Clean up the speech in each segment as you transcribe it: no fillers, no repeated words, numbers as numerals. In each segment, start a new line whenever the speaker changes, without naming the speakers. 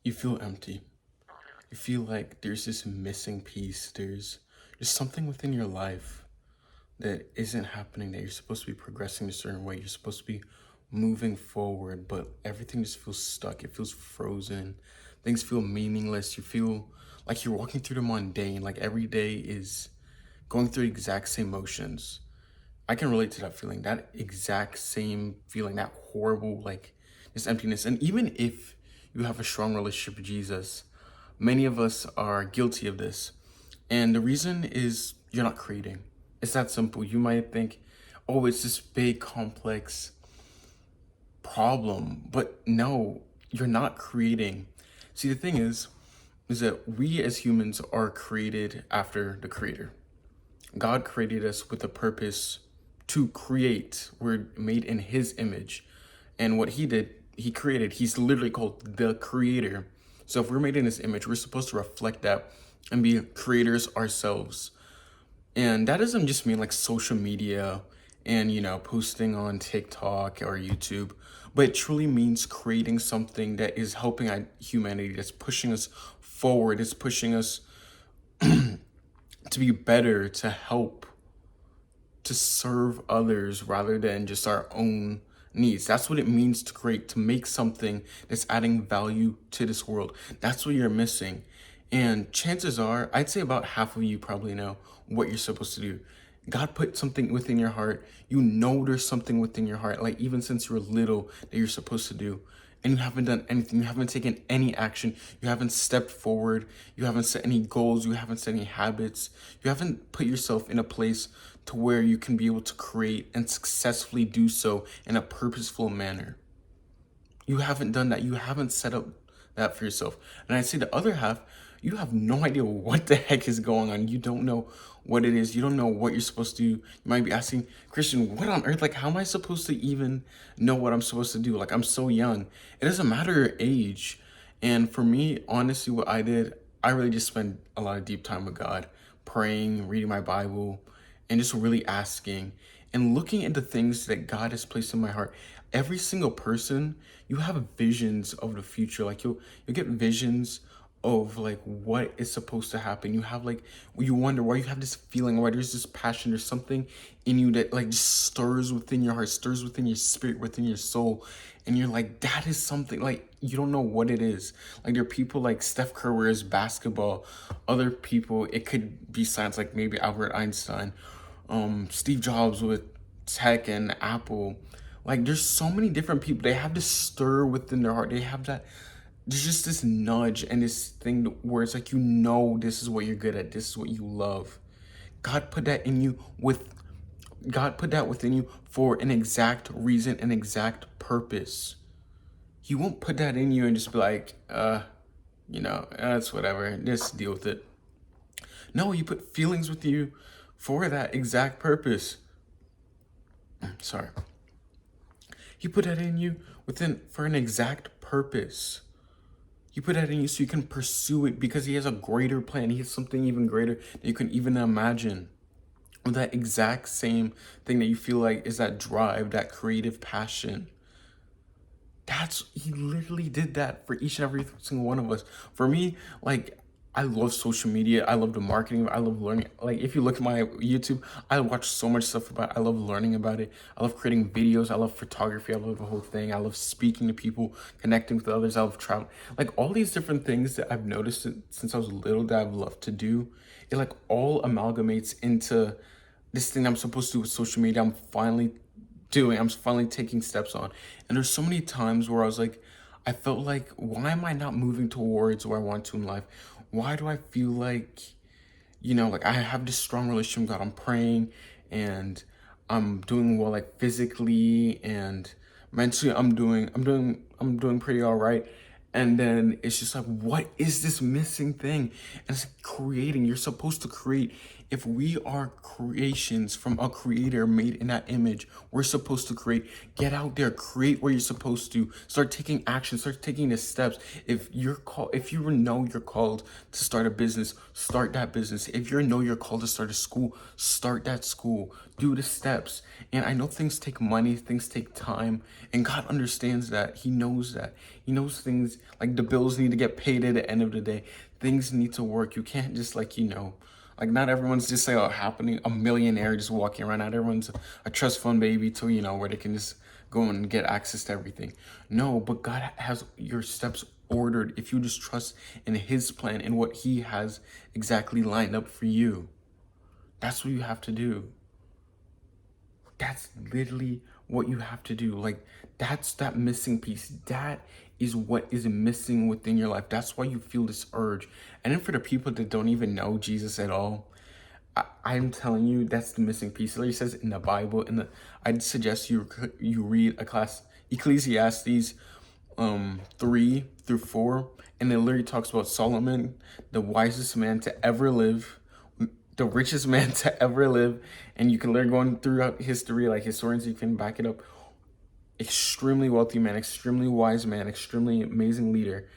You feel empty. You feel like there's this missing piece. There's something within your life that isn't happening, that you're supposed to be progressing a certain way. You're supposed to be moving forward, but everything just feels stuck. It feels frozen. Things feel meaningless. You feel like you're walking through the mundane, like every day is going through the exact same motions. I can relate to that feeling, that exact same feeling, that horrible, like, this emptiness. And even if you have a strong relationship with Jesus, many of us are guilty of this. And the reason is you're not creating. It's that simple. You might think, oh, it's this big, complex problem. But no, you're not creating. See, the thing is that we as humans are created after the Creator. God created us with a purpose to create. We're made in His image. And what He did, He created. He's literally called the Creator. So if we're made in His image, we're supposed to reflect that and be creators ourselves. And that doesn't just mean like social media and, posting on TikTok or YouTube, but it truly means creating something that is helping humanity, that's pushing us forward, it's pushing us to be better, to help, to serve others rather than just our own needs. That's what it means to create, to make something that's adding value to this world. That's what you're missing. And chances are, I'd say about half of you probably know what you're supposed to do. God put something within your heart. You know there's something within your heart, like even since you were little, that you're supposed to do. And you haven't done anything. You haven't taken any action. You haven't stepped forward. You haven't set any goals. You haven't set any habits. You haven't put yourself in a place to where you can be able to create and successfully do so in a purposeful manner. You haven't done that. You haven't set up that for yourself. And I'd say the other half, you have no idea what the heck is going on. You don't know what it is. You don't know what you're supposed to do. You might be asking, Christian, what on earth? Like, how am I supposed to even know what I'm supposed to do? Like, I'm so young. It doesn't matter your age. And for me, honestly, what I did, I really just spent a lot of deep time with God, praying, reading my Bible, and just really asking and looking into things that God has placed in my heart. Every single person, you have visions of the future. Like you'll get visions of like what is supposed to happen. You have like, you wonder why you have this feeling, why there's this passion, there's something in you that like just stirs within your heart, stirs within your spirit, within your soul. And you're like, that is something, like, you don't know what it is. Like there are people like Steph Curry wears basketball. Other people, it could be science, like maybe Albert Einstein, Steve Jobs with tech and Apple. Like there's so many different people. They have this stir within their heart. They have that, there's just this nudge and this thing where it's like, this is what you're good at. This is what you love. God put that in you with God put that within you for an exact reason, an exact purpose. He won't put that in you and just be like, that's whatever. Just deal with it. No, you put feelings with you for that exact purpose. Sorry. He put that in you for an exact purpose. He put that in you so you can pursue it because he has a greater plan. He has something even greater that you can even imagine. With that exact same thing that you feel like is that drive, that creative passion. He literally did that for each and every single one of us. For me, like, I love social media. I love the marketing. I love learning. Like, if you look at my YouTube, I watch so much stuff about it. I love learning about it. I love creating videos. I love photography. I love the whole thing. I love speaking to people, connecting with others. I love travel. Like, all these different things that I've noticed since I was little that I've loved to do, it like all amalgamates into this thing I'm supposed to do with social media. I'm finally taking steps on. And there's so many times where I felt like, why am I not moving towards where I want to in life? Why do I feel like, like I have this strong relationship with God. I'm praying and I'm doing well, like physically and mentally. I'm doing pretty all right. And then it's just like, what is this missing thing? And it's like creating. You're supposed to create. If we are creations from a creator made in that image, we're supposed to create. Get out there, create where you're supposed to. Start taking action, start taking the steps. If you know you're called to start a business, start that business. If you know you're called to start a school, start that school. Do the steps. And I know things take money, things take time, and God understands that. He knows that. He knows things like the bills need to get paid at the end of the day. Things need to work. You can't just like not everyone's just happening a millionaire just walking around. Not everyone's a trust fund baby too, where they can just go and get access to everything. No, but God has your steps ordered if you just trust in his plan and what he has exactly lined up for you. That's what you have to do. That's literally what you have to do. Like, that's that missing piece. That is what is missing within your life. That's why you feel this urge. And then for the people that don't even know Jesus at all, I'm telling you, that's the missing piece. It literally says in the Bible, I'd suggest you read a class, Ecclesiastes 3-4, and it literally talks about Solomon, the wisest man to ever live, the richest man to ever live, and you can learn going throughout history, like historians, you can back it up. Extremely wealthy man, extremely wise man, extremely amazing leader.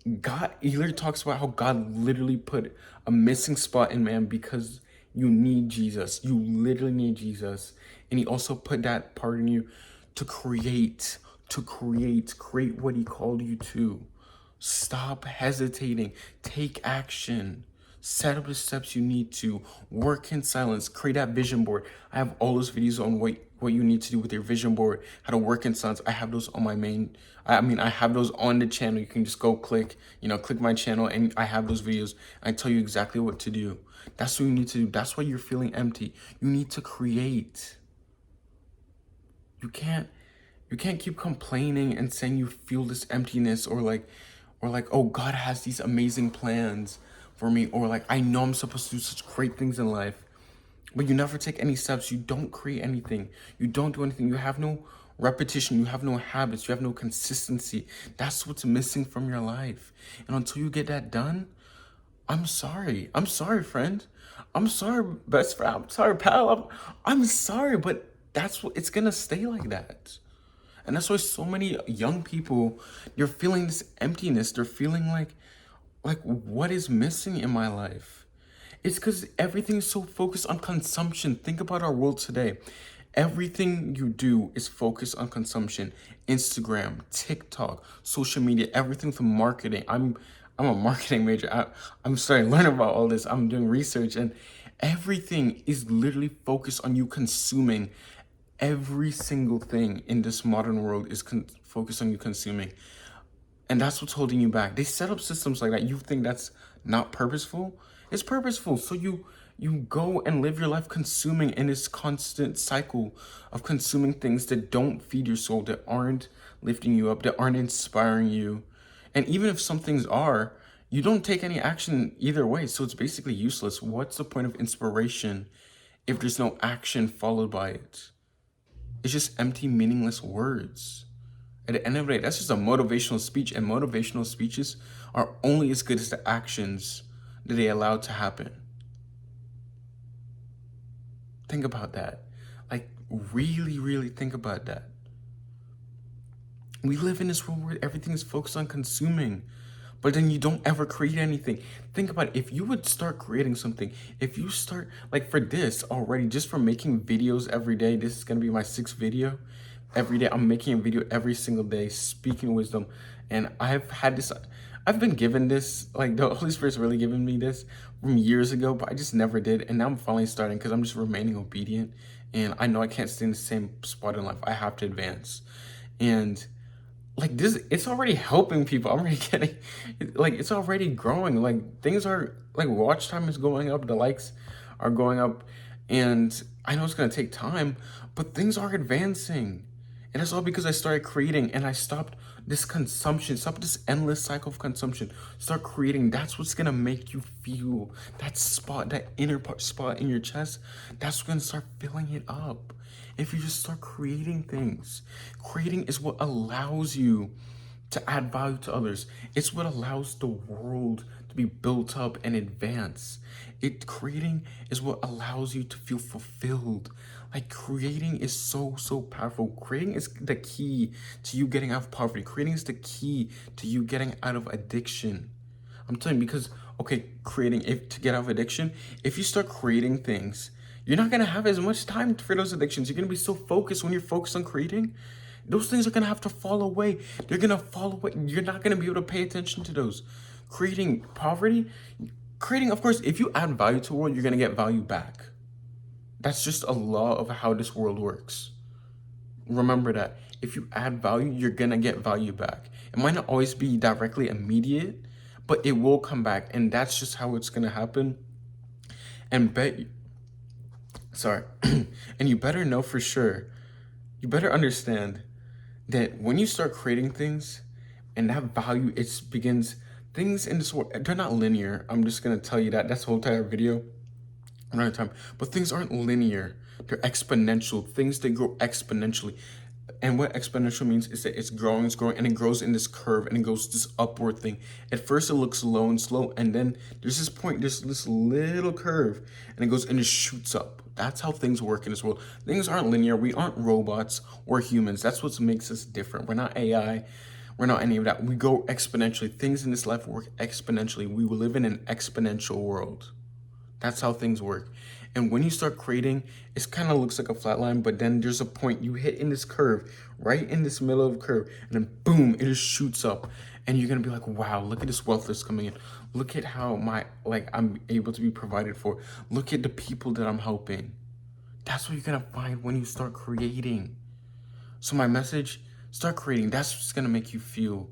He literally talks about how God literally put a missing spot in man because you need Jesus. You literally need Jesus. And he also put that part in you to create what he called you to. Stop hesitating. Take action. Set up the steps you need to. Work in silence. Create that vision board. I have all those videos on what you need to do with your vision board, how to work in silence. I have those on I have those on the channel. You can just go click my channel, and I have those videos. I tell you exactly what to do. That's what you need to do. That's why you're feeling empty. You need to create. You can't keep complaining and saying you feel this emptiness or like, oh, God has these amazing plans for me, or like, I know I'm supposed to do such great things in life, but you never take any steps. You don't create anything. You don't do anything. You have no repetition. You have no habits. You have no consistency. That's what's missing from your life. And until you get that done, I'm sorry. I'm sorry, friend. I'm sorry, best friend. I'm sorry, pal. I'm sorry, but it's going to stay like that. And that's why so many young people, they're feeling this emptiness. They're feeling like what is missing in my life? It's because everything's so focused on consumption. Think about our world today. Everything you do is focused on consumption. Instagram, TikTok, social media, everything from marketing. I'm a marketing major. I'm starting to learn about all this. I'm doing research, and everything is literally focused on you consuming. Every single thing in this modern world is focused on you consuming. And that's what's holding you back. They set up systems like that. You think that's not purposeful? It's purposeful. So you go and live your life consuming in this constant cycle of consuming things that don't feed your soul, that aren't lifting you up, that aren't inspiring you. And even if some things are, you don't take any action either way. So it's basically useless. What's the point of inspiration if there's no action followed by it? It's just empty, meaningless words. At the end of the day, that's just a motivational speech, and motivational speeches are only as good as the actions that they allow to happen. Think about that. Like, really, really think about that. We live in this world where everything is focused on consuming, but then you don't ever create anything. Think about it. If you would start creating something, if you start, like for this already, just from making videos every day, this is going to be my 6th video. Every day, I'm making a video every single day, speaking wisdom. And I've been given this, like the Holy Spirit's really given me this from years ago, but I just never did. And now I'm finally starting because I'm just remaining obedient. And I know I can't stay in the same spot in life. I have to advance. And like this, it's already helping people. I'm already getting, like, it's already growing. Like things are, like watch time is going up. The likes are going up. And I know it's going to take time, but things are advancing. And it's all because I started creating and I stopped this consumption, stop this endless cycle of consumption. Start creating. That's what's going to make you feel that spot, that inner spot in your chest. That's going to start filling it up. If you just start creating things, creating is what allows you to add value to others. It's what allows the world to be built up and advance. Creating is what allows you to feel fulfilled. Like creating is so powerful. Creating is the key to you getting out of poverty. Creating is the key to you getting out of addiction. I'm telling you, because okay, creating, if to get out of addiction, if you start creating things, you're not gonna have as much time for those addictions. You're gonna be so focused. When you're focused on creating, those things are gonna have to fall away. They're gonna fall away. You're not gonna be able to pay attention to those. Creating poverty, creating, of course, if you add value to the world, you're gonna get value back. That's just a law of how this world works. Remember that. If you add value, you're gonna get value back. It might not always be directly immediate, but it will come back, and that's just how it's gonna happen. And sorry, and you better know for sure, you better understand that when you start creating things and that value, it begins, things in this world, they're not linear. I'm just gonna tell you that. That's the whole entire video another time. But things aren't linear. They're exponential. Things that grow exponentially. And what exponential means is that it's growing, and it grows in this curve, and it goes this upward thing. At first it looks low and slow, and then there's this point, there's this little curve, and it goes and it shoots up. That's how things work in this world. Things aren't linear. We aren't robots or humans. That's what makes us different. We're not AI. We're not any of that. We go exponentially. Things in this life work exponentially. We will live in an exponential world. That's how things work. And when you start creating, it kind of looks like a flat line, but then there's a point you hit in this curve, right in this middle of the curve, and then boom, it just shoots up. And you're gonna be like, wow, look at this wealth that's coming in. Look at how I'm able to be provided for. Look at the people that I'm helping. That's what you're gonna find when you start creating. So my message, start creating. That's what's gonna make you feel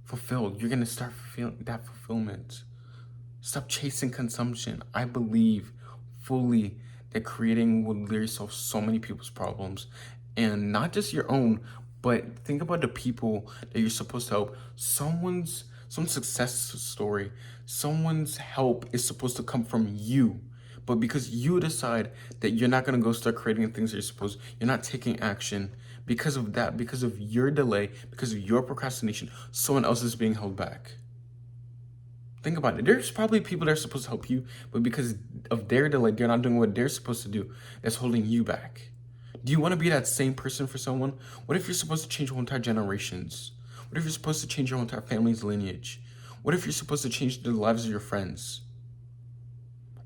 fulfilled. You're gonna start feeling that fulfillment. Stop chasing consumption. I believe fully that creating will literally solve so many people's problems, and not just your own, but think about the people that you're supposed to help. Some success story, someone's help is supposed to come from you. But because you decide that you're not gonna go start creating things that you're not taking action, because of that, because of your delay, because of your procrastination, someone else is being held back. Think about it. There's probably people that are supposed to help you, but because of their delay, they're not doing what they're supposed to do. That's holding you back. Do you want to be that same person for someone? What if you're supposed to change whole entire generations? What if you're supposed to change your whole entire family's lineage? What if you're supposed to change the lives of your friends?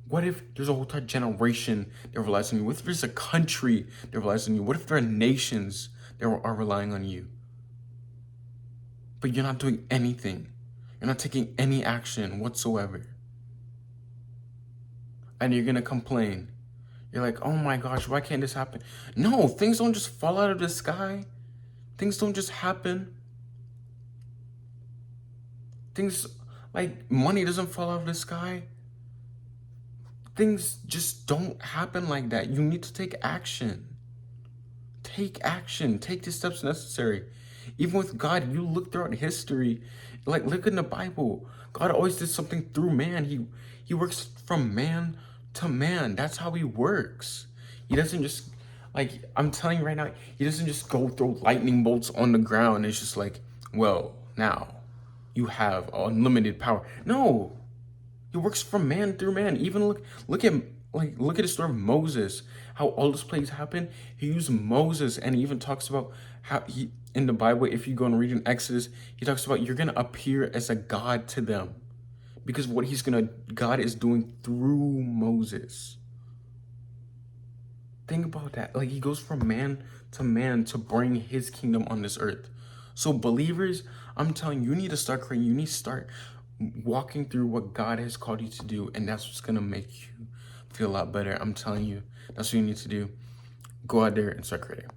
What if there's a whole entire generation that relies on you? What if there's a country that relies on you? What if there are nations that are relying on you? But you're not doing anything. You're not taking any action whatsoever. And you're gonna complain. You're like, oh my gosh, why can't this happen? No, things don't just fall out of the sky. Things don't just happen. Things like money doesn't fall out of the sky. Things just don't happen like that. You need to take action. Take action. Take the steps necessary. Even with God, you look throughout history, like look in the Bible. God always did something through man. He works from man to man. That's how he works. He doesn't just, like, I'm telling you right now, he doesn't just go throw lightning bolts on the ground. It's just like, well, now you have unlimited power. No, he works from man through man. Even look at the story of Moses, how all those plagues happened. He used Moses, and he even talks about how he, in the Bible, if you go and read in Exodus, he talks about you're gonna appear as a God to them. Because what God is doing through Moses. Think about that. Like, he goes from man to bring his kingdom on this earth. So believers, I'm telling you, you need to start creating. You need to start walking through what God has called you to do, and that's what's gonna make you feel a lot better. I'm telling you, that's what you need to do. Go out there and start creating.